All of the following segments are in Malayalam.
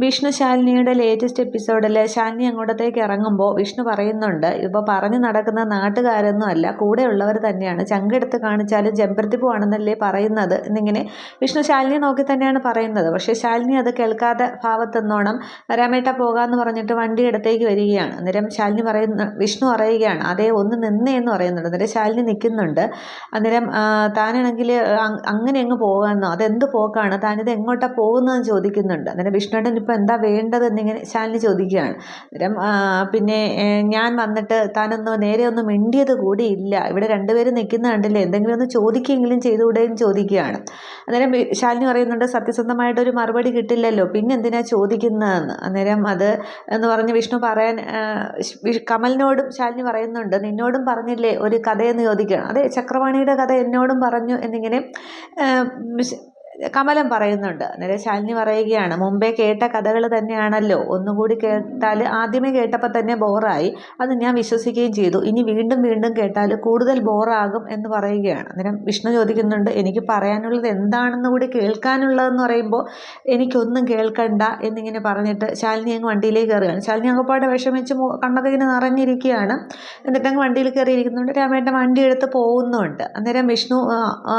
വിഷ്ണു ശാലിനിയുടെ ലേറ്റസ്റ്റ് എപ്പിസോഡിൽ ശാലിനി അങ്ങോട്ടത്തേക്ക് ഇറങ്ങുമ്പോൾ വിഷ്ണു പറയുന്നുണ്ട്, ഇപ്പോൾ പറഞ്ഞു നടക്കുന്ന നാട്ടുകാരൊന്നും അല്ല, കൂടെയുള്ളവർ തന്നെയാണ്, ചങ്കെടുത്ത് കാണിച്ചാലും ചെമ്പരത്തിപ്പൂ ആണെന്നല്ലേ പറയുന്നത് എന്നിങ്ങനെ വിഷ്ണു ശാലിനി നോക്കി തന്നെയാണ് പറയുന്നത്. പക്ഷേ ശാലിനി അത് കേൾക്കാതെ ഭാവത്തെന്നോണം രാമേട്ട പോകാമെന്ന് പറഞ്ഞിട്ട് വണ്ടി അടുത്തേക്ക് വരികയാണ്. അന്നേരം ശാലിനി വിഷ്ണു പറയുകയാണ്, അതേ ഒന്ന് നിന്നേ എന്ന് പറയുന്നുണ്ട്. അന്നേരം ശാലിനി നിൽക്കുന്നുണ്ട്. അന്നേരം താനാണെങ്കിൽ അങ്ങനെ അങ്ങ് പോകാമെന്നോ, അതെന്ത് പോക്കാണ്, താനിത് എങ്ങോട്ടാണ് പോകുന്നതെന്ന് ചോദിക്കുന്നുണ്ട്. അന്നേരം വിഷ്ണുവേട്ടൻ ഇപ്പോൾ എന്താ വേണ്ടത് എന്നിങ്ങനെ ശാലിനി ചോദിക്കുകയാണ്. അന്നേരം പിന്നെ ഞാൻ വന്നിട്ട് താനൊന്ന് നേരെ ഒന്ന് മിണ്ടിയത് കൂടിയില്ല, ഇവിടെ രണ്ടുപേരും നിൽക്കുന്ന കണ്ടില്ലേ, എന്തെങ്കിലും ഒന്ന് ചോദിക്കുകയെങ്കിലും ചെയ്തുകൂടെയെന്ന് ചോദിക്കുകയാണ്. അന്നേരം ശാലിനി പറയുന്നുണ്ട്, സത്യസന്ധമായിട്ടൊരു മറുപടി കിട്ടില്ലല്ലോ, പിന്നെ എന്തിനാ ചോദിക്കുന്നതെന്ന്. അന്നേരം അത് എന്ന് പറഞ്ഞ് വിഷ്ണു പറയാൻ കമലിനോടും ശാലിനി പറയുന്നുണ്ട്, നിന്നോടും പറഞ്ഞില്ലേ ഒരു കഥയെന്ന് ചോദിക്കുകയാണ്. അതെ, ചക്രവാണിയുടെ കഥ എന്നോടും പറഞ്ഞു എന്നിങ്ങനെ കമലം പറയുന്നുണ്ട്. അന്നേരം ശാലിനി പറയുകയാണ്, മുമ്പേ കേട്ട കഥകൾ തന്നെയാണല്ലോ, ഒന്നുകൂടി കേട്ടാൽ ആദ്യമേ കേട്ടപ്പോൾ തന്നെ ബോറായി, അത് ഞാൻ വിശ്വസിക്കുകയും ചെയ്തു, ഇനി വീണ്ടും വീണ്ടും കേട്ടാൽ കൂടുതൽ ബോറാകും എന്ന് പറയുകയാണ്. അന്നേരം വിഷ്ണു ചോദിക്കുന്നുണ്ട്, എനിക്ക് പറയാനുള്ളത് എന്താണെന്ന് കൂടി കേൾക്കാനുള്ളതെന്ന് പറയുമ്പോൾ എനിക്കൊന്നും കേൾക്കണ്ട എന്നിങ്ങനെ പറഞ്ഞിട്ട് ശാലിനി അങ്ങ് വണ്ടിയിലേക്ക് കയറുകയാണ്. ശാലിനി അങ്ങപ്പാടെ വിഷമിച്ച് കണ്ണൊക്കെ ഇങ്ങനെ നിറഞ്ഞിരിക്കുകയാണ്. എന്നിട്ടങ്ങ് വണ്ടിയിൽ കയറിയിരിക്കുന്നുണ്ട്. രാമേട്ടൻ വണ്ടി എടുത്ത് പോകുന്നുണ്ട്. അന്നേരം വിഷ്ണു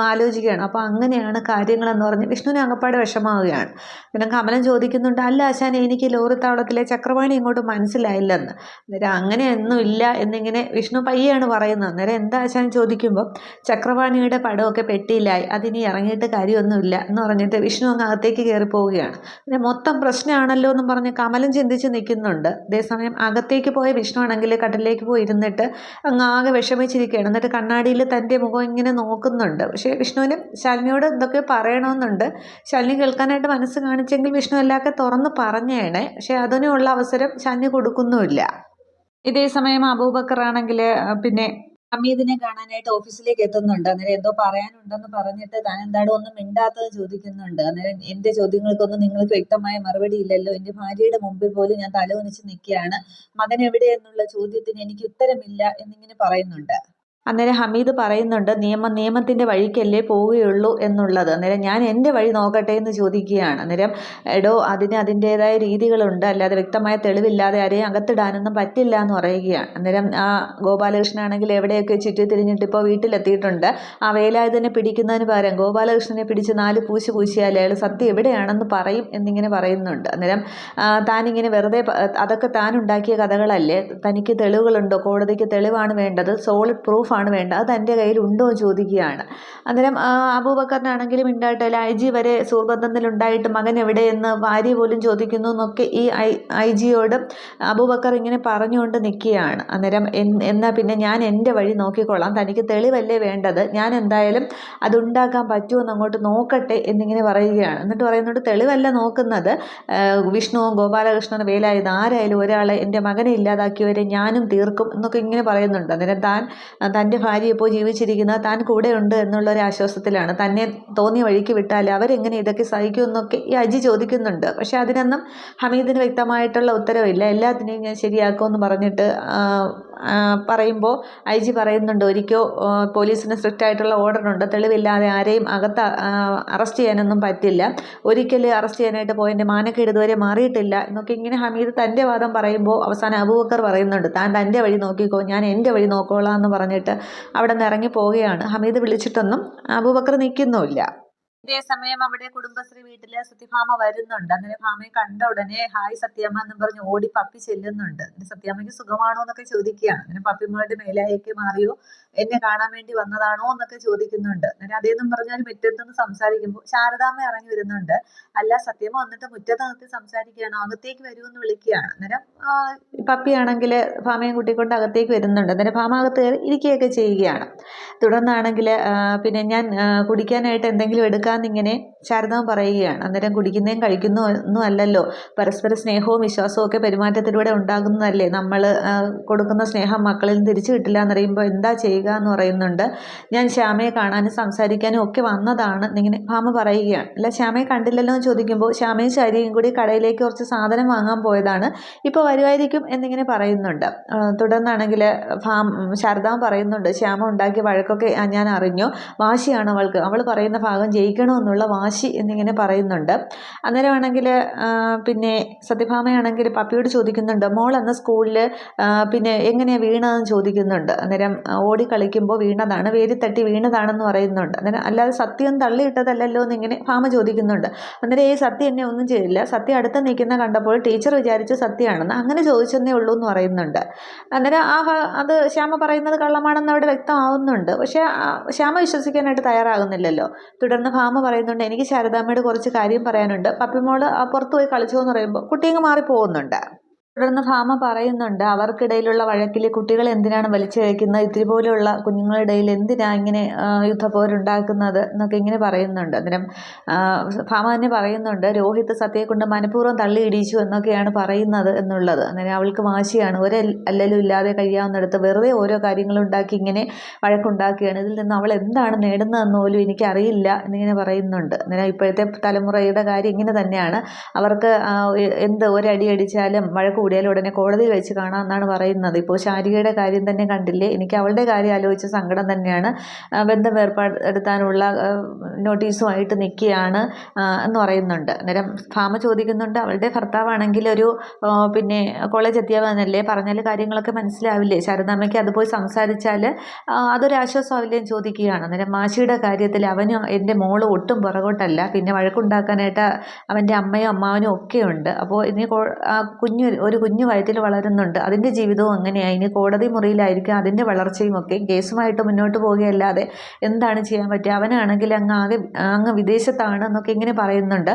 ആലോചിക്കുകയാണ്, അപ്പോൾ അങ്ങനെയാണ് കാര്യങ്ങളെന്ന് പറഞ്ഞ് വിഷ്ണുവിന് അങ്ങപ്പാട് വിഷമാവുകയാണ്. പിന്നെ കമലൻ ചോദിക്കുന്നുണ്ട്, അല്ല ആശാനെ, എനിക്ക് ലോറിത്താവളത്തിലെ ചക്രവാണി ഇങ്ങോട്ട് മനസ്സിലായില്ലെന്ന്. അന്നേരം അങ്ങനെയൊന്നും ഇല്ല എന്നിങ്ങനെ വിഷ്ണു പയ്യാണ് പറയുന്നത്. അന്നേരം എന്താ ആശാൻ ചോദിക്കുമ്പോൾ ചക്രവാണിയുടെ പടമൊക്കെ പെട്ടിയിലായി, അതിനി ഇറങ്ങിയിട്ട് കാര്യമൊന്നുമില്ല എന്ന് പറഞ്ഞിട്ട് വിഷ്ണു അങ്ങ് അകത്തേക്ക് കയറി പോവുകയാണ്. പിന്നെ മൊത്തം പ്രശ്നമാണല്ലോ എന്നും പറഞ്ഞ് കമലൻ ചിന്തിച്ച് നിൽക്കുന്നുണ്ട്. അതേസമയം അകത്തേക്ക് പോയ വിഷ്ണു ആണെങ്കിൽ കട്ടിലേക്ക് പോയി ഇരുന്നിട്ട് അങ്ങ് ആകെ വിഷമിച്ചിരിക്കുകയാണ്. എന്നിട്ട് കണ്ണാടിയിൽ തൻ്റെ മുഖം ഇങ്ങനെ നോക്കുന്നുണ്ട്. പക്ഷേ വിഷ്ണുവിന് ശാലിനിയോട് എന്തൊക്കെ പറയണമെന്നുണ്ട്. ശാലിനി കേൾക്കാനായിട്ട് മനസ്സ് കാണിച്ചെങ്കിൽ വിഷ്ണു എല്ലാമൊക്കെ തുറന്ന് പറഞ്ഞേണേ. പക്ഷേ അതിനുള്ള അവസരം ശാലിനി കൊടുക്കുന്നുമില്ല. ഇതേ സമയം അബൂബക്കർ ആണെങ്കിൽ പിന്നെ ഹമീദിനെ കാണാനായിട്ട് ഓഫീസിലേക്ക് എത്തുന്നുണ്ട്. അന്നേരം എന്തോ പറയാനുണ്ടെന്ന് പറഞ്ഞിട്ട് താൻ എന്താണോ ഒന്നും മിണ്ടാത്തത് ചോദിക്കുന്നുണ്ട്. അന്നേരം എൻ്റെ ചോദ്യങ്ങൾക്കൊന്നും നിങ്ങൾക്ക് വ്യക്തമായ മറുപടി ഇല്ലല്ലോ, എൻ്റെ ഭാര്യയുടെ മുമ്പിൽ പോലും ഞാൻ തലകുനിച്ച് നിൽക്കുകയാണ്, മകൻ എവിടെയെന്നുള്ള ചോദ്യത്തിന് എനിക്ക് ഉത്തരമില്ല എന്നിങ്ങനെ പറയുന്നുണ്ട്. അന്നേരം ഹമീദ് പറയുന്നുണ്ട്, നിയമത്തിൻ്റെ വഴിക്കല്ലേ പോവുകയുള്ളൂ എന്നുള്ളത്. അന്നേരം ഞാൻ എൻ്റെ വഴി നോക്കട്ടെ എന്ന് ചോദിക്കുകയാണ്. അന്നേരം എടോ, അതിൻ്റേതായ രീതികളുണ്ട്, അല്ലാതെ വ്യക്തമായ തെളിവില്ലാതെ ആരെയും അകത്തിടാനൊന്നും പറ്റില്ല എന്ന് പറയുകയാണ്. അന്നേരം ആ ഗോപാലകൃഷ്ണനാണെങ്കിൽ എവിടെയൊക്കെ ചുറ്റി തിരിഞ്ഞിട്ട് ഇപ്പോൾ വീട്ടിലെത്തിയിട്ടുണ്ട്. ആ വേലായുധനെ പിടിക്കുന്നതിന് പകരം ഗോപാലകൃഷ്ണനെ പിടിച്ച് 4 പൂശ് പൂശിയാൽ അയാൾ സത്യം എവിടെയാണെന്ന് പറയും എന്നിങ്ങനെ പറയുന്നുണ്ട്. അന്നേരം താനിങ്ങനെ വെറുതെ അതൊക്കെ താൻ ഉണ്ടാക്കിയ കഥകളല്ലേ, തനിക്ക് തെളിവുകളുണ്ടോ, കോടതിക്ക് തെളിവാണ് വേണ്ടത്, സോളിഡ് പ്രൂഫ് ആണ് വേണ്ട, അത് എൻ്റെ കയ്യിലുണ്ടോ എന്ന് ചോദിക്കുകയാണ്. അന്നേരം അബൂബക്കറിനാണെങ്കിലും ഉണ്ടായിട്ടില്ല, ഐ ജി വരെ സുഹൃബന്ധത്തിലുണ്ടായിട്ട് മകൻ എവിടെയെന്ന് ഭാര്യ പോലും ചോദിക്കുന്നു എന്നൊക്കെ ഈ ഐ ജിയോട് അബൂബക്കർ ഇങ്ങനെ പറഞ്ഞുകൊണ്ട് നിൽക്കുകയാണ്. അന്നേരം എന്നാൽ പിന്നെ ഞാൻ എൻ്റെ വഴി നോക്കിക്കൊള്ളാം, തനിക്ക് തെളിവല്ലേ വേണ്ടത്, ഞാൻ എന്തായാലും അതുണ്ടാക്കാൻ പറ്റുമെന്ന് അങ്ങോട്ട് നോക്കട്ടെ എന്നിങ്ങനെ പറയുകയാണ്. എന്നിട്ട് പറയുന്നുണ്ട്, തെളിവല്ല നോക്കുന്നത്, വിഷ്ണുവും ഗോപാലകൃഷ്ണനും വേലായുധ ആരായാലും ഒരാളെ എൻ്റെ മകനെ ഇല്ലാതാക്കിയവരെ ഞാനും തീർക്കും എന്നൊക്കെ ഇങ്ങനെ പറയുന്നുണ്ട്. അന്നേരം തൻ്റെ ഭാര്യ ഇപ്പോൾ ജീവിച്ചിരിക്കുന്നത് താൻ കൂടെയുണ്ട് എന്നുള്ളൊരു ആശ്വാസത്തിലാണ്, തന്നെ തോന്നിയ വഴിക്ക് വിട്ടാൽ അവരെങ്ങനെ ഇതൊക്കെ സഹിക്കുമെന്നൊക്കെ ഈ അജി ചോദിക്കുന്നുണ്ട്. പക്ഷേ അതിനൊന്നും ഹമീദിന് വ്യക്തമായിട്ടുള്ള ഉത്തരവില്ല. എല്ലാത്തിനെയും ഞാൻ ശരിയാക്കുമെന്ന് പറഞ്ഞിട്ട് പറയുമ്പോൾ ഐ ജി പറയുന്നുണ്ട്, ഒരിക്കൽ പോലീസിന് സ്ട്രിക്റ്റ് ആയിട്ടുള്ള ഓർഡറുണ്ട്, തെളിവില്ലാതെ ആരെയും അറസ്റ്റ് ചെയ്യാനൊന്നും പറ്റില്ല, ഒരിക്കൽ അറസ്റ്റ് ചെയ്യാനായിട്ട് പോയതിൻ്റെ മാനക്കേട് ഇതുവരെ മാറിയിട്ടില്ല എന്നൊക്കെ ഇങ്ങനെ ഹമീദ് തൻ്റെ വാദം പറയുമ്പോൾ അവസാനം അബൂബക്കർ പറയുന്നുണ്ട്, താൻ തൻ്റെ വഴി നോക്കിക്കോ, ഞാൻ എൻ്റെ വഴി നോക്കോളാം എന്ന് പറഞ്ഞിട്ട് അവിടെ നിന്ന് ഇറങ്ങി പോവുകയാണ്. ഹമീദ് വിളിച്ചിട്ടൊന്നും അബൂബക്കർ നിൽക്കുന്നുമില്ല. ഇതേ സമയം അവിടെ കുടുംബശ്രീ വീട്ടില് സത്യഭാമ വരുന്നുണ്ട്. അന്നേരം ഭാമയെ കണ്ട ഉടനെ ഹായ് സത്യമ്മ എന്നും പറഞ്ഞ് ഓടി പപ്പി ചെല്ലുന്നുണ്ട്. സത്യമ്മയ്ക്ക് സുഖമാണോ എന്നൊക്കെ ചോദിക്കുകയാണ്. അങ്ങനെ പപ്പിമാരുടെ മേലായൊക്കെ മാറിയോ, എന്നെ കാണാൻ വേണ്ടി വന്നതാണോ എന്നൊക്കെ ചോദിക്കുന്നുണ്ട്. അന്നേരം അതേന്നും പറഞ്ഞാൽ മുറ്റത്തുനിന്ന് സംസാരിക്കുമ്പോൾ ശാരദാമ്മ ഇറങ്ങി വരുന്നുണ്ട്. അല്ല, സത്യമ്മ വന്നിട്ട് മുറ്റത്ത് നിർത്തി സംസാരിക്കുകയാണോ, അകത്തേക്ക് വരുമെന്ന് വിളിക്കുകയാണ്. അന്നേരം പപ്പിയാണെങ്കിൽ ഭാമയും കൂട്ടിക്കൊണ്ട് അകത്തേക്ക് വരുന്നുണ്ട്. അന്നേരം ഭാമ അകത്ത് കയറി ഇരിക്കുകയൊക്കെ ചെയ്യുകയാണ്. തുടർന്നാണെങ്കിൽ പിന്നെ ഞാൻ കുടിക്കാനായിട്ട് എന്തെങ്കിലും എടുക്കാമെന്നിങ്ങനെ ശാരദാമ്മ പറയുകയാണ്. അന്നേരം കുടിക്കുന്നതും കഴിക്കുന്നതും ഒന്നും അല്ലല്ലോ, പരസ്പര സ്നേഹവും വിശ്വാസവും ഒക്കെ പെരുമാറ്റത്തിലൂടെ ഉണ്ടാകുന്നതല്ലേ, നമ്മൾ കൊടുക്കുന്ന സ്നേഹം മക്കളിൽ നിന്ന് തിരിച്ചു കിട്ടില്ല എന്നറിയുമ്പോൾ എന്താ ചെയ്യുക എന്ന് പറയുന്നുണ്ട്. ഞാൻ ശ്യാമയെ കാണാനും സംസാരിക്കാനും ഒക്കെ വന്നതാണ് എന്നിങ്ങനെ ഭാമ പറയുകയാണ്. അല്ല, ശ്യാമയെ കണ്ടില്ലല്ലോ എന്ന് ചോദിക്കുമ്പോൾ ശ്യാമയും ശരിയും കൂടി കടയിലേക്ക് കുറച്ച് സാധനം വാങ്ങാൻ പോയതാണ്, ഇപ്പോൾ വരുമായിരിക്കും എന്നിങ്ങനെ പറയുന്നുണ്ട്. തുടർന്നാണെങ്കിൽ ശാരദാമ്മ പറയുന്നുണ്ട്, ശ്യാമ ഉണ്ടാക്കിയ വഴക്കൊക്കെ ഞാൻ അറിഞ്ഞു, വാശിയാണ് അവൾക്ക്, അവൾ പറയുന്ന ഭാഗം ജയിക്കും കഴിക്കണമെന്നുള്ള വാശി എന്നിങ്ങനെ പറയുന്നുണ്ട്. അന്നേരമാണെങ്കിൽ പിന്നെ സത്യഭാമയാണെങ്കിൽ പപ്പിയോട് ചോദിക്കുന്നുണ്ട്, മോൾ അന്ന് സ്കൂളിൽ പിന്നെ എങ്ങനെയാണ് വീണതെന്ന് ചോദിക്കുന്നുണ്ട്. അന്നേരം ഓടി കളിക്കുമ്പോൾ വീണതാണ്, വേരി തട്ടി വീണതാണെന്ന് പറയുന്നുണ്ട്. അന്നേരം അല്ലാതെ സത്യം തള്ളിയിട്ടതല്ലല്ലോ എന്നിങ്ങനെ ഭാമ ചോദിക്കുന്നുണ്ട്. അന്നേരം ഈ സത്യം എന്നെ ഒന്നും ചെയ്തില്ല, സത്യം അടുത്ത് നിൽക്കുന്ന കണ്ടപ്പോൾ ടീച്ചർ വിചാരിച്ചു സത്യമാണെന്ന്, അങ്ങനെ ചോദിച്ചെന്നേ ഉള്ളൂ എന്ന് പറയുന്നുണ്ട്. അന്നേരം അത് ശ്യാമ പറയുന്നത് കള്ളമാണെന്ന് അവിടെ വ്യക്തമാവുന്നുണ്ട്. പക്ഷേ ശ്യാമ വിശ്വസിക്കാനായിട്ട് തയ്യാറാകുന്നില്ലല്ലോ. തുടർന്ന് ഭാമ പറയുന്നുണ്ട്, എനിക്ക് ശാരദാമ്മയോട് കുറച്ച് കാര്യം പറയാനുണ്ട്, പപ്പിമോള് പുറത്ത് പോയി കളിച്ചോ എന്ന് പറയുമ്പോൾ കുട്ടിയങ്ങ് മാറിപ്പോകുന്നുണ്ട്. തുടർന്ന് ഭാമ പറയുന്നുണ്ട്, അവർക്കിടയിലുള്ള വഴക്കിൽ കുട്ടികൾ എന്തിനാണ് വലിച്ചു കഴിക്കുന്നത്, ഇതുപോലെയുള്ള കുഞ്ഞുങ്ങളുടെ ഇടയിൽ എന്തിനാ ഇങ്ങനെ യുദ്ധപ്പോരുണ്ടാക്കുന്നത് എന്നൊക്കെ ഇങ്ങനെ പറയുന്നുണ്ട്. അന്നേരം ഭാമ തന്നെ പറയുന്നുണ്ട്, രോഹിത് സത്യയെ കൊണ്ട് മനഃപൂർവ്വം തള്ളി ഇടിച്ചു എന്നൊക്കെയാണ് പറയുന്നത് എന്നുള്ളത്. അന്നേരം അവൾക്ക് വാശിയാണ്, അല്ലലും ഇല്ലാതെ കഴിയാവുന്നിടത്ത് വെറുതെ ഓരോ കാര്യങ്ങളുണ്ടാക്കി ഇങ്ങനെ വഴക്കുണ്ടാക്കുകയാണ്, ഇതിൽ നിന്ന് അവൾ എന്താണ് നേടുന്നതെന്ന് പോലും എനിക്കറിയില്ല എന്നിങ്ങനെ പറയുന്നുണ്ട്. അന്നേരം ഇപ്പോഴത്തെ തലമുറയുടെ കാര്യം ഇങ്ങനെ തന്നെയാണ്, അവർക്ക് ഒരടി അടിച്ചാലും വഴക്ക് കൂടിയാലും ഉടനെ കോടതിയിൽ വെച്ച് കാണാമെന്നാണ് പറയുന്നത്. ഇപ്പോൾ ശാരികയുടെ കാര്യം തന്നെ കണ്ടില്ലേ, എനിക്ക് അവളുടെ കാര്യം ആലോചിച്ച സങ്കടം തന്നെയാണ്. ബന്ധം ഏർപ്പെടുത്താനുള്ള നോട്ടീസുമായിട്ട് നിൽക്കുകയാണ് എന്ന് പറയുന്നുണ്ട്. അന്നേരം ഭാമ ചോദിക്കുന്നുണ്ട്, അവളുടെ ഭർത്താവാണെങ്കിൽ ഒരു പിന്നെ കോളേജ് അധ്യാപകനല്ലേ, പറഞ്ഞാൽ കാര്യങ്ങളൊക്കെ മനസ്സിലാവില്ലേ, ശാരദാമ്മയ്ക്ക് അത് പോയി സംസാരിച്ചാൽ അതൊരാശ്വാസമാവില്ലേ എന്ന് ചോദിക്കുകയാണ്. അന്നേരം മാഷിയുടെ കാര്യത്തിൽ അവനും എൻ്റെ മോള് ഒട്ടും പുറകോട്ടല്ല, പിന്നെ വഴക്കുണ്ടാക്കാനായിട്ട് അവൻ്റെ അമ്മയും അമ്മാവനും ഒക്കെ ഉണ്ട്. അപ്പോൾ ഇനി ഒരു കുഞ്ഞു വയറ്റിൽ വളരുന്നുണ്ട്, അതിൻ്റെ ജീവിതവും അങ്ങനെയായി, ഇനി കോടതി മുറിയിലായിരിക്കും അതിൻ്റെ വളർച്ചയും ഒക്കെ, കേസുമായിട്ട് മുന്നോട്ട് പോവുകയല്ലാതെ എന്താണ് ചെയ്യാൻ പറ്റുക, അവനാണെങ്കിൽ അങ്ങ് വിദേശത്താണ് എന്നൊക്കെ ഇങ്ങനെ പറയുന്നുണ്ട്.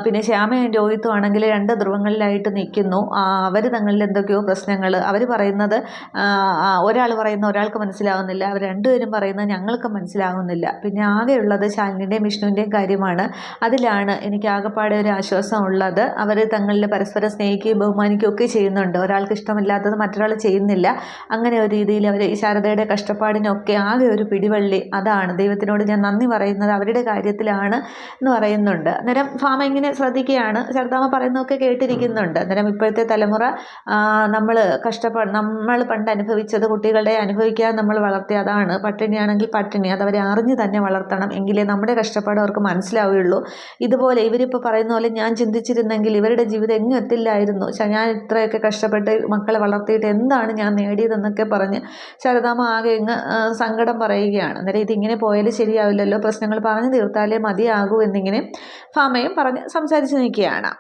പിന്നെ ശ്യാമയും രോഹിത്തും ആണെങ്കിൽ രണ്ട് ധ്രുവങ്ങളിലായിട്ട് നിൽക്കുന്നു, അവർ തങ്ങളിൽ എന്തൊക്കെയോ പ്രശ്നങ്ങൾ, അവർ പറയുന്നത് ഒരാൾ പറയുന്ന ഒരാൾക്ക് മനസ്സിലാവുന്നില്ല, അവർ രണ്ടുപേരും പറയുന്നത് ഞങ്ങൾക്ക് മനസ്സിലാവുന്നില്ല. പിന്നെ ആകെയുള്ളത് ശാലിനിയുടെയും വിഷ്ണുവിൻ്റെയും കാര്യമാണ്, അതിലാണ് എനിക്ക് ആകെപ്പാടെ ഒരു ആശ്വാസം ഉള്ളത്. അവർ തങ്ങളിൽ പരസ്പരം സ്നേഹിക്കുകയും ബഹുമാനിക്കുകയും ഒക്കെ ചെയ്യുന്നുണ്ട്, ഒരാൾക്ക് ഇഷ്ടമില്ലാത്തത് മറ്റൊരാൾ ചെയ്യുന്നില്ല. അങ്ങനെ ഒരു രീതിയിൽ അവർ ഈ ശാരദയുടെ കഷ്ടപ്പാടിനൊക്കെ ആകെ ഒരു പിടിവള്ളി അതാണ്, ദൈവത്തിനോട് ഞാൻ നന്ദി പറയുന്നത് അവരുടെ കാര്യത്തിലാണ് എന്ന് പറയുന്നുണ്ട്. അന്നേരം ഭാമ ഇങ്ങനെ ശ്രദ്ധിക്കുകയാണ്, ശാരദാമ്മ പറയുന്നതൊക്കെ കേട്ടിരിക്കുന്നുണ്ട്. അന്നേരം ഇപ്പോഴത്തെ തലമുറ നമ്മൾ പണ്ട് അനുഭവിച്ചത് കുട്ടികളെ അനുഭവിക്കാൻ നമ്മൾ വളർത്തി, അതാണ് പട്ടിണിയാണെങ്കിൽ പട്ടിണി, അതവരെ അറിഞ്ഞ് തന്നെ വളർത്തണം, എങ്കിലേ നമ്മുടെ കഷ്ടപ്പാട് അവർക്ക് മനസ്സിലാവുകയുള്ളൂ. ഇതുപോലെ ഇവരിപ്പോൾ പറയുന്ന പോലെ ഞാൻ ചിന്തിച്ചിരുന്നെങ്കിൽ ഇവരുടെ ജീവിതം എങ്ങും എത്തില്ലായിരുന്നു, ഞാൻ ഇത്രയൊക്കെ കഷ്ടപ്പെട്ട് മക്കളെ വളർത്തിയിട്ട് എന്താണ് ഞാൻ നേടിയതെന്നൊക്കെ പറഞ്ഞ് ശാരദാമ്മ ആകെ സങ്കടം പറയുകയാണ്. അന്നേരം ഇതിങ്ങനെ പോയാൽ ശരിയാവില്ലല്ലോ, പ്രശ്നങ്ങൾ പറഞ്ഞു തീർത്താലേ മതിയാകൂ എന്നിങ്ങനെ ഭാമയും പറഞ്ഞ് സംസാരിച്ച് നിൽക്കുകയാണ്.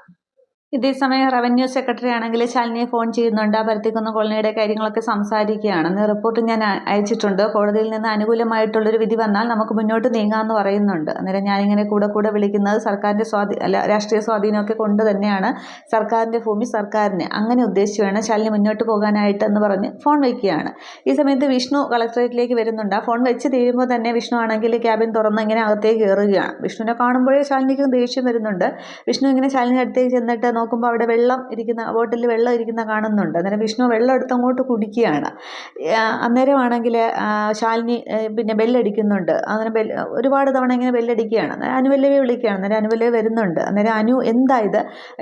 ഇതേസമയം റവന്യൂ സെക്രട്ടറി ആണെങ്കിൽ ശാലിനിയെ ഫോൺ ചെയ്യുന്നുണ്ട്, ആ പരുത്തിക്കുന്ന് കോളനിയുടെ കാര്യങ്ങളൊക്കെ സംസാരിക്കുകയാണ്. റിപ്പോർട്ട് ഞാൻ അയച്ചിട്ടുണ്ട്, കോടതിയിൽ നിന്ന് അനുകൂലമായിട്ടുള്ളൊരു വിധി വന്നാൽ നമുക്ക് മുന്നോട്ട് നീങ്ങാമെന്ന് പറയുന്നുണ്ട്. അന്നേരം ഞാനിങ്ങനെ കൂടെ വിളിക്കുന്നത് സർക്കാരിൻ്റെ രാഷ്ട്രീയ സ്വാധീനമൊക്കെ കൊണ്ട് തന്നെയാണ്, സർക്കാരിൻ്റെ ഭൂമി സർക്കാരിന്, അങ്ങനെ ഉദ്ദേശിച്ച് വേണം ശാലിനി മുന്നോട്ട് പോകാനായിട്ട് എന്ന് പറഞ്ഞ് ഫോൺ വയ്ക്കുകയാണ്. ഈ സമയത്ത് വിഷ്ണു കളക്ടറേറ്റിലേക്ക് വരുന്നുണ്ട്. ആ ഫോൺ വെച്ച് തീരുമ്പോൾ തന്നെ വിഷ്ണു ആണെങ്കിൽ ക്യാബിൻ തുറന്ന് ഇങ്ങനെ അകത്തേക്ക് കയറുകയാണ്. വിഷ്ണുവിനെ കാണുമ്പോഴേ ശാലിനിക്ക് ദേഷ്യം വരുന്നുണ്ട്. വിഷ്ണു ഇങ്ങനെ ശാലിനി അടുത്തേക്ക് ചെന്നിട്ട് നോക്കുമ്പോൾ അവിടെ ബോട്ടിൽ വെള്ളം ഇരിക്കുന്ന കാണുന്നുണ്ട്. അന്നേരം വിഷ്ണു വെള്ളം എടുത്ത് അങ്ങോട്ട് കുടിക്കുകയാണ്. അന്നേരമാണെങ്കിൽ ശാലിനി പിന്നെ ബെല്ലടിക്കുന്നുണ്ട്. അന്നേരം ഒരുപാട് തവണ ഇങ്ങനെ ബെല്ലടിക്കുകയാണ്. അനുപല്ലവിയെ വിളിക്കുകയാണ്. അന്നേരം അനുപല്ലവി വരുന്നുണ്ട്. അന്നേരം അനു എന്താ ഇത്,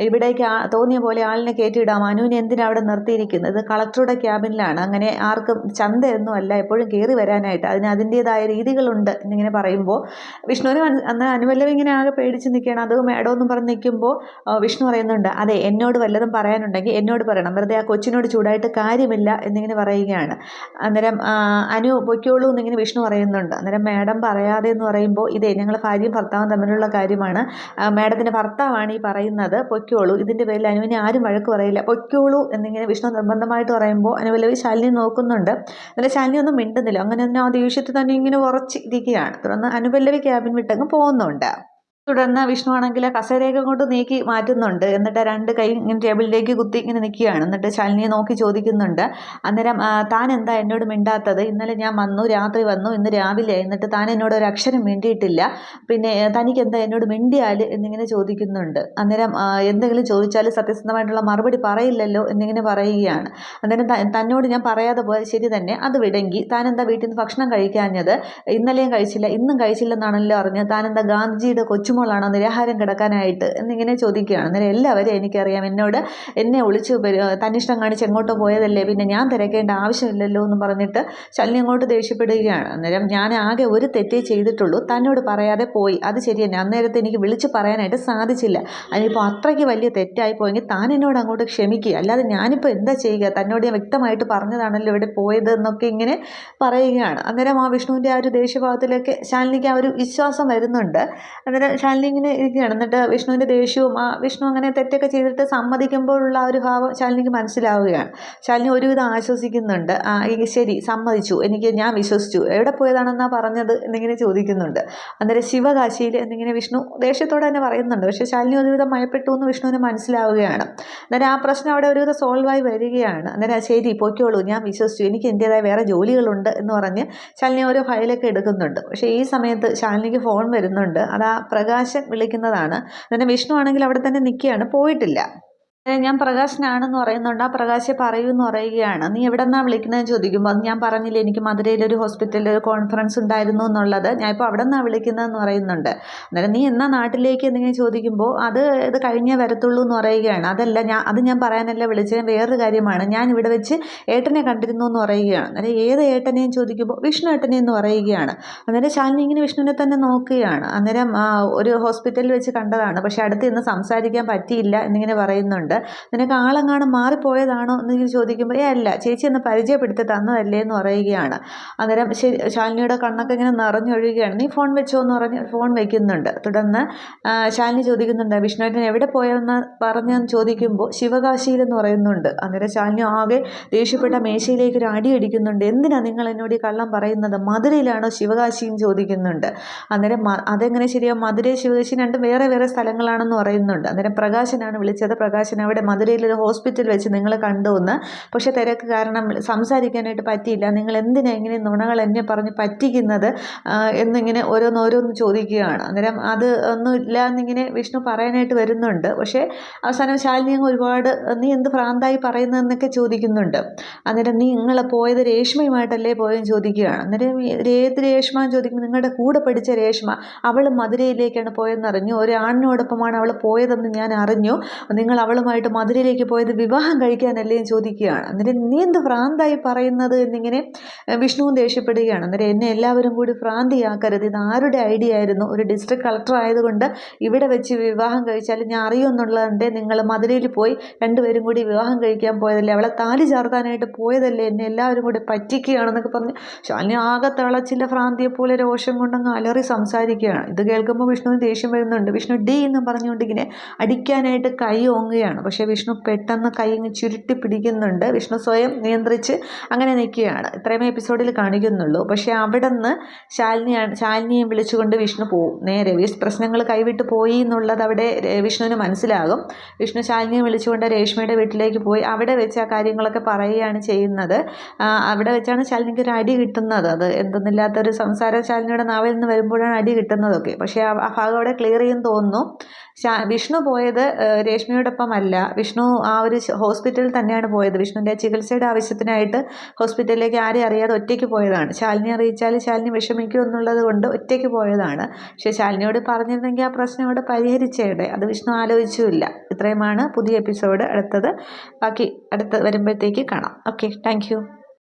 ഇവിടേക്ക് തോന്നിയ പോലെ ആളിനെ കയറ്റിയിടാം, അനുവിനെ എന്തിനാ അവിടെ നിർത്തിയിരിക്കുന്നത്, ഇത് കളക്ടറുടെ ക്യാബിനിലാണ്, അങ്ങനെ ആർക്കും ചന്തയൊന്നും അല്ല എപ്പോഴും കയറി വരാനായിട്ട്, അതിൻ്റേതായ രീതികളുണ്ട് എന്നിങ്ങനെ പറയുമ്പോൾ വിഷ്ണുവിന് അന്ന് അനുപല്ലവി ഇങ്ങനെ ആകെ പേടിച്ച് നിൽക്കുകയാണ്. അത് മേഡം എന്നും പറഞ്ഞ് നിൽക്കുമ്പോൾ വിഷ്ണു പറയുന്നുണ്ട്, അതെ എന്നോട് വല്ലതും പറയാനുണ്ടെങ്കിൽ എന്നോട് പറയണം, വെറുതെ ആ കൊച്ചിനോട് ചൂടായിട്ട് കാര്യമില്ല എന്നിങ്ങനെ പറയുകയാണ്. അന്നേരം അനു പൊയ്ക്കോളൂ എന്നിങ്ങനെ വിഷ്ണു പറയുന്നുണ്ട്. അന്നേരം മേഡം പറയാതെ എന്ന് പറയുമ്പോൾ, ഇതേ ഞങ്ങൾ ഭാര്യയും ഭർത്താവും തമ്മിലുള്ള കാര്യമാണ്, മേഡത്തിൻ്റെ ഭർത്താവാണ് ഈ പറയുന്നത്, പൊയ്ക്കോളൂ, ഇതിൻ്റെ പേരിൽ അനുവിനെ ആരും വഴക്ക് പറയില്ല, പൊയ്ക്കോളൂ എന്നിങ്ങനെ വിഷ്ണു നിർബന്ധമായിട്ട് പറയുമ്പോൾ അനുപല്ലവി ശാലിനി നോക്കുന്നുണ്ട്. അന്നേരം ശാലിനി ഒന്നും മിണ്ടുന്നില്ല, അങ്ങനെ തന്നെ ആ ദേഷ്യത്തിൽ തന്നെ ഇങ്ങനെ ഉറച്ച് ഇരിക്കുകയാണ്. തുടർന്ന് അനുപല്ലവി ക്യാബിൻ വിട്ടങ്ങ് പോകുന്നുണ്ട്. തുടർന്ന് വിഷ്ണു ആണെങ്കിൽ കസേരയൊക്കെ കൊണ്ട് നീക്കി മാറ്റുന്നുണ്ട്. എന്നിട്ട് രണ്ട് കൈ ഇങ്ങനെ ടേബിളിലേക്ക് കുത്തി ഇങ്ങനെ നിൽക്കുകയാണ്. എന്നിട്ട് ശാലിനിയെ നോക്കി ചോദിക്കുന്നുണ്ട്, അന്നേരം താൻ എന്താ എന്നോട് മിണ്ടാത്തത്, ഇന്നലെ ഞാൻ വന്നു, രാത്രി വന്നു, ഇന്ന് രാവിലെ, എന്നിട്ട് താൻ എന്നോട് ഒരു അക്ഷരം മിണ്ടിയിട്ടില്ല, പിന്നെ തനിക്ക് എന്താ എന്നോട് മിണ്ടിയാൽ എന്നിങ്ങനെ ചോദിക്കുന്നുണ്ട്. അന്നേരം എന്തെങ്കിലും ചോദിച്ചാൽ സത്യസന്ധമായിട്ടുള്ള മറുപടി പറയില്ലല്ലോ എന്നിങ്ങനെ പറയുകയാണ്. അന്നേരം തന്നോട് ഞാൻ പറയാതെ പോയത് ശരി തന്നെ, അത് വിടെങ്കിൽ താൻ എന്താ വീട്ടിൽ നിന്ന് ഭക്ഷണം കഴിക്കാഞ്ഞത്, ഇന്നലെയും കഴിച്ചില്ല ഇന്നും കഴിച്ചില്ലെന്നാണല്ലോ അറിഞ്ഞത്, താൻ എന്താ ഗാന്ധിജിയുടെ കൊച്ചു കൊച്ചുമോളാണോ നിരാഹാരം കിടക്കാനായിട്ട് എന്നിങ്ങനെ ചോദിക്കുകയാണ്. അന്നേരം എല്ലാവരും എനിക്കറിയാം, എന്നെ ഒളിച്ച് തന്നിഷ്ടം കാണിച്ച് എങ്ങോട്ടോ പോയതല്ലേ, പിന്നെ ഞാൻ തിരക്കേണ്ട ആവശ്യമില്ലല്ലോ എന്ന് പറഞ്ഞിട്ട് ശാലിനി അങ്ങോട്ട് ദേഷ്യപ്പെടുകയാണ്. അന്നേരം ഞാൻ ആകെ ഒരു തെറ്റേ ചെയ്തിട്ടുള്ളൂ, തന്നോട് പറയാതെ പോയി, അത് ശരി തന്നെ, അന്നേരത്തെ എനിക്ക് വിളിച്ച് പറയാനായിട്ട് സാധിച്ചില്ല. അതിനിപ്പോൾ അത്രയ്ക്ക് വലിയ തെറ്റായി പോയെങ്കിൽ താൻ എന്നോട് അങ്ങോട്ട് ക്ഷമിക്കുക, അല്ലാതെ ഞാനിപ്പോൾ എന്താ ചെയ്യുക, തന്നോട് ഞാൻ വ്യക്തമായിട്ട് പറഞ്ഞതാണല്ലോ ഇവിടെ പോയത് എന്നൊക്കെ ഇങ്ങനെ പറയുകയാണ്. അന്നേരം ആ വിഷ്ണുവിൻ്റെ ആ ഒരു ദേഷ്യഭാവത്തിലൊക്കെ ശാലിനിക്ക് ആ ഒരു വിശ്വാസം വരുന്നുണ്ട്. അന്നേരം ശാലിനി ഇങ്ങനെ ഇരിക്കുകയാണ്. എന്നിട്ട് വിഷ്ണുവിൻ്റെ ദേഷ്യവും വിഷ്ണു അങ്ങനെ തെറ്റൊക്കെ ചെയ്തിട്ട് സമ്മതിക്കുമ്പോഴുള്ള ആ ഒരു ഭാവം ശാലിനിക്ക് മനസ്സിലാവുകയാണ്. ശാലിനി ഒരുവിധം ആശ്വസിക്കുന്നുണ്ട്. ശരി, സമ്മതിച്ചു, ഞാൻ വിശ്വസിച്ചു, എവിടെ പോയതാണെന്നാ പറഞ്ഞത് എന്നിങ്ങനെ ചോദിക്കുന്നുണ്ട്. അന്നേരം ശിവകാശിയിൽ എന്നിങ്ങനെ വിഷ്ണു ദേഷ്യത്തോടെ തന്നെ പറയുന്നുണ്ട്. പക്ഷേ ശാലിനി ഒരുവിധം ഭയപ്പെട്ടു എന്ന് വിഷ്ണുവിന് മനസ്സിലാവുകയാണ്. അന്നേരം ആ പ്രശ്നം അവിടെ ഒരുവിധം സോൾവായി വരികയാണ്. അന്നേരം ശരി പൊയ്ക്കോളൂ, ഞാൻ വിശ്വസിച്ചു, എനിക്ക് എൻ്റേതായ വേറെ ജോലികളുണ്ട് എന്ന് പറഞ്ഞ് ശാലിനി ഓരോ ഫയലൊക്കെ എടുക്കുന്നുണ്ട്. പക്ഷേ ഈ സമയത്ത് ശാലിനിക്ക് ഫോൺ വരുന്നുണ്ട്. അത് പ്രകാശൻ വിളിക്കുന്നതാണ്. അന്നേരം വിഷ്ണു ആണെങ്കിൽ അവിടെ തന്നെ നിൽക്കുകയാണ്, പോയിട്ടില്ല. ഞാൻ പ്രകാശനാണെന്ന് പറയുന്നുണ്ട്. ആ പ്രകാശെ പറയൂ എന്ന് പറയുകയാണ്. നീ എവിടെ നിന്നാണ് വിളിക്കുന്നതെന്ന് ചോദിക്കുമ്പോൾ അത് ഞാൻ പറഞ്ഞില്ലേ, എനിക്ക് മധുരയിലൊരു ഹോസ്പിറ്റലിൽ ഒരു കോൺഫറൻസ് ഉണ്ടായിരുന്നു എന്നുള്ളത്, ഞാൻ ഇപ്പോൾ അവിടെ നിന്നാണ് വിളിക്കുന്നതെന്ന് പറയുന്നുണ്ട്. അന്നേരം നീ എന്നാ നാട്ടിലേക്ക് എന്നിങ്ങനെ ചോദിക്കുമ്പോൾ ഇത് കഴിഞ്ഞേ വരത്തുള്ളൂ എന്ന് പറയുകയാണ്. അത് ഞാൻ പറയാനല്ല വിളിച്ചത്, വേറൊരു കാര്യമാണ്, ഞാൻ ഇവിടെ വെച്ച് ഏട്ടനെ കണ്ടിരുന്നു എന്ന് പറയുകയാണ്. അന്നേരം ഏത് ഏട്ടനെയും ചോദിക്കുമ്പോൾ വിഷ്ണു ഏട്ടനെ എന്ന് പറയുകയാണ്. അന്നേരം ശാലിനി ഇങ്ങനെ വിഷ്ണുവിനെ തന്നെ നോക്കുകയാണ്. അന്നേരം ഒരു ഹോസ്പിറ്റലിൽ വെച്ച് കണ്ടതാണ്, പക്ഷേ അടുത്ത് ഇന്ന് സംസാരിക്കാൻ പറ്റിയില്ല എന്നിങ്ങനെ പറയുന്നുണ്ട്. നിനക്ക് ആളെങ്ങാനും മാറിപ്പോയതാണോ എന്നിങ്ങനെ ചോദിക്കുമ്പോൾ അല്ല, ചേച്ചി ഒന്ന് പരിചയപ്പെടുത്തി തന്നതല്ലേ എന്ന് പറയുകയാണ്. അന്നേരം ശാലിനിയുടെ കണ്ണൊക്കെ ഇങ്ങനെ നിറഞ്ഞൊഴുകുകയാണ്. നീ ഫോൺ വെച്ചോ എന്ന് പറഞ്ഞ് ഫോൺ വയ്ക്കുന്നുണ്ട്. തുടർന്ന് ശാലിനി ചോദിക്കുന്നുണ്ട്, വിഷ്ണുവേട്ടൻ എവിടെ പോയതെന്ന് പറഞ്ഞെന്ന് ചോദിക്കുമ്പോൾ ശിവകാശിയിലെന്ന് പറയുന്നുണ്ട്. അന്നേരം ശാലിനി ആകെ ദേഷ്യപ്പെട്ട മേശയിലേക്ക് ഒരു അടി അടിക്കുന്നുണ്ട്. എന്തിനാ നിങ്ങൾ എന്നോട് ഈ കള്ളം പറയുന്നത്, മധുരയിലാണോ ശിവകാശിയും ചോദിക്കുന്നുണ്ട്. അന്നേരം അതെങ്ങനെ ശരിയാ, മധുരയും ശിവകാശി രണ്ടും വേറെ വേറെ സ്ഥലങ്ങളാണെന്ന് പറയുന്നുണ്ട്. അന്നേരം പ്രകാശനാണ് വിളിച്ചത്. പ്രകാശൻ അവിടെ മധുരയിലൊരു ഹോസ്പിറ്റൽ വെച്ച് നിങ്ങൾ കണ്ടു എന്ന്, പക്ഷേ തിരക്ക് കാരണം സംസാരിക്കാനായിട്ട് പറ്റിയില്ല, നിങ്ങൾ എന്തിനാ ഇങ്ങനെ നുണകൾ എന്നെ പറഞ്ഞ് പറ്റിക്കുന്നത് എന്നിങ്ങനെ ഓരോന്നോരോന്ന് ചോദിക്കുകയാണ്. അന്നേരം അത് ഒന്നുമില്ല എന്നിങ്ങനെ വിഷ്ണു പറയാനായിട്ട് വരുന്നുണ്ട്. പക്ഷേ അവസാനം ശാലിനി അങ്ങ് ഒരുപാട് നീ എന്ത് ഭ്രാന്തായി പറയുന്നതെന്നൊക്കെ ചോദിക്കുന്നുണ്ട്. അന്നേരം നിങ്ങൾ പോയത് രേഷ്മയുമായിട്ടല്ലേ പോയെന്ന് ചോദിക്കുകയാണ്. അന്നേരം ഏത് രേഷ്മ എന്ന് ചോദിക്കുമ്പോൾ നിങ്ങളുടെ കൂടെ പഠിച്ച രേഷ്മ, അവൾ മധുരയിലേക്കാണ് പോയതെന്ന് അറിഞ്ഞു, ഒരു ആണിനോടൊപ്പമാണ് അവൾ പോയതെന്ന് ഞാൻ അറിഞ്ഞു, നിങ്ങൾ അവളുമായിട്ട് മധുരയിലേക്ക് പോയത് വിവാഹം കഴിക്കാനല്ലേ എന്ന് ചോദിക്കുകയാണ്. അന്നേരം നീ എന്ത് ഭ്രാന്തായി പറയുന്നത് എന്നിങ്ങനെ വിഷ്ണുവും ദേഷ്യപ്പെടുകയാണ്. അന്നേരം എന്നെ എല്ലാവരും കൂടി ഭ്രാന്തിയാക്കരുത്, ഇത് ആരുടെ ഐഡിയ ആയിരുന്നു, ഒരു ഡിസ്ട്രിക്ട് കളക്ടർ ആയതുകൊണ്ട് ഇവിടെ വെച്ച് വിവാഹം കഴിച്ചാൽ ഞാൻ അറിയുമെന്നുള്ളതുകൊണ്ട് നിങ്ങൾ മധുരയിൽ പോയി രണ്ടുപേരും കൂടി വിവാഹം കഴിക്കാൻ പോയതല്ലേ, അവളെ താലി ചാർത്താനായിട്ട് പോയതല്ലേ, എന്നെ എല്ലാവരും കൂടി പറ്റിക്കുകയാണെന്നൊക്കെ പറഞ്ഞ് ശാലിനി ആകെ തിളച്ചില്ല ഭ്രാന്തിയെ പോലെ രോഷം കൊണ്ടങ്ങ് അലറി സംസാരിക്കുകയാണ്. ഇത് കേൾക്കുമ്പോൾ വിഷ്ണുവിന് ദേഷ്യം വരുന്നുണ്ട്. വിഷ്ണു ഡി എന്ന് പറഞ്ഞുകൊണ്ട് ഇങ്ങനെ അടിക്കാനായിട്ട് കൈ ഓങ്ങുകയാണ്. പക്ഷേ വിഷ്ണു പെട്ടെന്ന് കൈ ചുരുട്ടി പിടിക്കുന്നുണ്ട്. വിഷ്ണു സ്വയം നിയന്ത്രിച്ച് അങ്ങനെ നിൽക്കുകയാണ്. ഇത്രയുമേ എപ്പിസോഡിൽ കാണിക്കുന്നുള്ളൂ. പക്ഷേ അവിടെ നിന്ന് ശാലിനിയെ വിളിച്ചുകൊണ്ട് വിഷ്ണു പോവും. നേരെ പ്രശ്നങ്ങൾ കൈവിട്ട് പോയി എന്നുള്ളത് അവിടെ വിഷ്ണുവിന് മനസ്സിലാകും. വിഷ്ണു ശാലിനിയെ വിളിച്ചുകൊണ്ട് രേഷ്മയുടെ വീട്ടിലേക്ക് പോയി അവിടെ വെച്ച് ആ കാര്യങ്ങളൊക്കെ പറയുകയാണ് ചെയ്യുന്നത്. അവിടെ വെച്ചാണ് ശാലിനിക്ക് ഒരു അടി കിട്ടുന്നത്. അത് എന്തെന്നില്ലാത്തൊരു സംസാരം ശാലിനിയുടെ നാവിൽ നിന്ന് വരുമ്പോഴാണ് അടി കിട്ടുന്നതൊക്കെ. പക്ഷേ ആ ഭാഗം അവിടെ ക്ലിയർ ചെയ്യും തോന്നുന്നു. വിഷ്ണു പോയത് രേഷ്മയോടൊപ്പം അല്ല, വിഷ്ണു ആ ഒരു ഹോസ്പിറ്റലിൽ തന്നെയാണ് പോയത്. വിഷ്ണുവിൻ്റെ ചികിത്സയുടെ ആവശ്യത്തിനായിട്ട് ഹോസ്പിറ്റലിലേക്ക് ആരെയും അറിയാതെ ഒറ്റയ്ക്ക് പോയതാണ്. ശാലിനി അറിയിച്ചാൽ ശാലിനി വിഷമിക്കും എന്നുള്ളത് കൊണ്ട് ഒറ്റയ്ക്ക് പോയതാണ്. പക്ഷേ ശാലിനിയോട് പറഞ്ഞിരുന്നെങ്കിൽ ആ പ്രശ്നം അവിടെ പരിഹരിച്ചേടെ, അത് വിഷ്ണു ആലോചിച്ചുമില്ല. ഇത്രയുമാണ് പുതിയ എപ്പിസോഡ്. ബാക്കി അടുത്ത വരുമ്പോഴത്തേക്ക് കാണാം. Okay, thank you.